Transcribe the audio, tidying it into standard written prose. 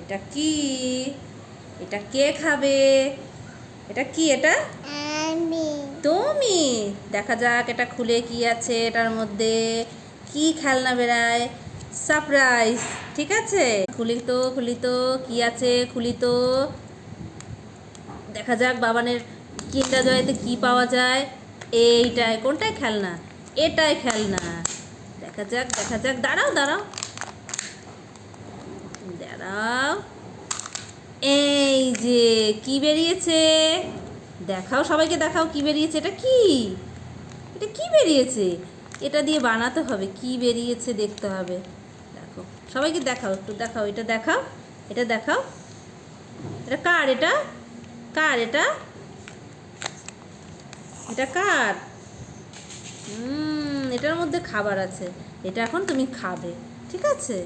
এটা কি? এটা কে খাবে? এটা কি? এটা তুমি। দেখা যাক এটা খুলে কি আছে এটার মধ্যে। কি খেলনা বেরায়? সারপ্রাইজ। ঠিক আছে, খুলি তো কি আছে, খুলি তো। দেখা যাক বাবানের কিন্ডার জয়তে কি পাওয়া যায়। এইটাই কোনটাই খেলনা? এটাই খেলনা। দেখা যাক দাঁড়াও দাঁড়াও দাঁড়াও। এই যে কি বেরিয়েছে, দেখাও, সবাইকে দেখাও কি বেরিয়েছে। এটা কি? এটা কি বেরিয়েছে? এটা দিয়ে বানাতে হবে। কি বেরিয়েছে দেখতে হবে। দেখো, সবাইকে দেখাও, একটু দেখাও, এটা দেখাও, এটা দেখাও। এটা কার? এটা কার? এটা এটা কার? এটার মধ্যে খাবার আছে। এটা এখন তুমি খাবে। ঠিক আছে।